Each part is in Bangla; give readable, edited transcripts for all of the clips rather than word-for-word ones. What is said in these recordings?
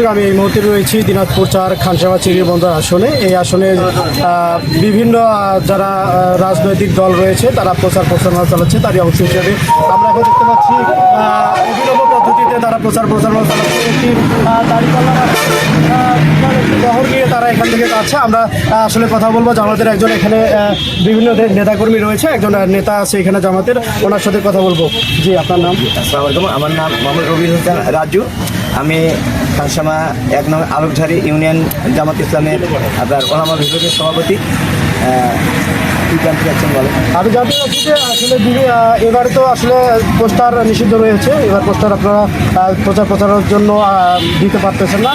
আমি এই মুহূর্তে রয়েছি দিনাজপুর 4 খানসামা চিংড়িবন্দর আসনে। এই আসনে বিভিন্ন যারা রাজনৈতিক দল রয়েছে তারা প্রচারণা চালাচ্ছে। তারই অংশ হিসেবে আমরা এখন দেখতে পাচ্ছি অভিনব পদ্ধতিতে তারা প্রচারণা চালাচ্ছে। একটি দাঁড়িপাল্লার শহর নিয়ে তারা এখান থেকে যাচ্ছে। আমরা আসলে কথা বলবো জামাতের একজন এখানে বিভিন্ন নেতাকর্মী রয়েছে, একজন নেতা আছে এখানে জামাতের, ওনার সাথে কথা বলবো। জি, আপনার নাম? আসসালামু আলাইকুম, আমার নাম মোহাম্মদ রবিউল হোসেন রাজু। আমি খানসামা 1 নং আলোকঝাড়ি ইউনিয়ন জামাত ইসলামের আপনার ওলামা বিভাগের সভাপতি। কি জানতে চাচ্ছেন বলেন? আমি জানতে চাচ্ছি যে আসলে এবারে তো আসলে পোস্টার নিষিদ্ধ রয়েছে, এবার পোস্টার আপনারা প্রচারের জন্য দিতে পারতেছেন না,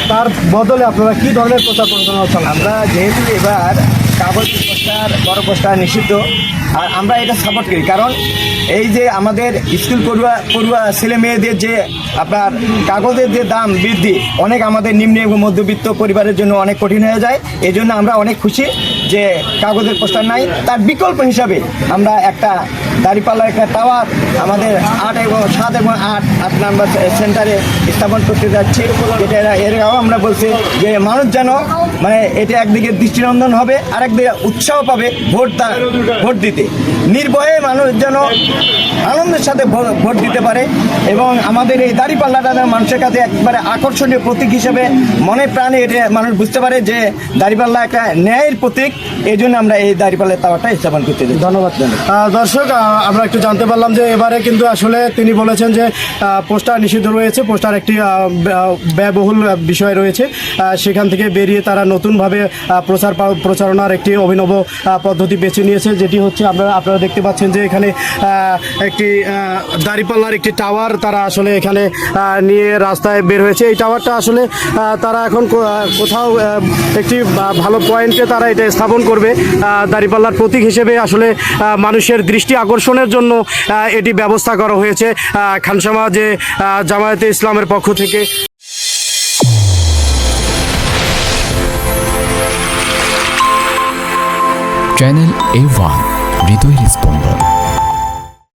তার বদলে আপনারা কি ধরনের প্রচারণা চালান? আমরা যেহেতু এবার কাগজ পোস্টার বড় পোস্টার নিষিদ্ধ, আর আমরা এটা সাপোর্ট করি, কারণ এই যে আমাদের স্কুল পড়ুয়া ছেলে মেয়েদের যে আপনার কাগজের যে দাম বৃদ্ধি অনেক আমাদের নিম্ন এবং মধ্যবিত্ত পরিবারের জন্য অনেক কঠিন হয়ে যায়। এই জন্য আমরা অনেক খুশি যে কাগজের পোস্টার নাই, তার বিকল্প হিসাবে আমরা একটা দাঁড়িপাল্লার একটা টাওয়ার আমাদের 8 এবং 7 এবং 8 নাম্বার সেন্টারে স্থাপন করতে যাচ্ছি। যেটা এরাও আমরা বলছি যে মানুষ যেন মানে এটা একদিকে দৃষ্টিনন্দন হবে, আরেকদিকে উৎসাহ পাবে ভোট দিতে। নির্ভয়ে মানুষ যেন আনন্দের সাথে ভোট দিতে পারে এবং আমাদের এই দাঁড়িপাল্লাটা মানুষের কাছে একবারে আকর্ষণীয় প্রতীক হিসেবে মনে প্রাণে এটা মানুষ বুঝতে পারে যে দাঁড়িপাল্লা একটা ন্যায়ের প্রতীক। এই জন্য আমরা এই দাঁড়িপাল্লার টাওয়ারটা স্থাপন করতে চাই। ধন্যবাদ। দর্শক, আমরা একটু জানতে পারলাম যে এবারে কিন্তু আসলে তিনি বলেছেন যে পোস্টার নিষিদ্ধ রয়েছে, পোস্টার একটি ব্যয়বহুল বিষয় রয়েছে, সেখান থেকে বেরিয়ে তারা নতুনভাবে প্রচারণার একটি অভিনব পদ্ধতি বেছে নিয়েছে, যেটি হচ্ছে আপনারা দেখতে পাচ্ছেন যে এখানে একটি দাঁড়িপাল্লার একটি টাওয়ার তারা আসলে এখানে নিয়ে রাস্তায় বের হয়েছে। এই টাওয়ারটা আসলে তারা এখন কোথাও একটি ভালো পয়েন্টে তারা এটা স্থাপন করবে দাঁড়িপাল্লার প্রতীক হিসেবে। আসলে মানুষের দৃষ্টি আকর্ষণের জন্য এটি ব্যবস্থা করা হয়েছে খানসামা যে জামায়াতে ইসলামের পক্ষ থেকে। চ্যানেল A1 হৃদয়ের স্পন্দন।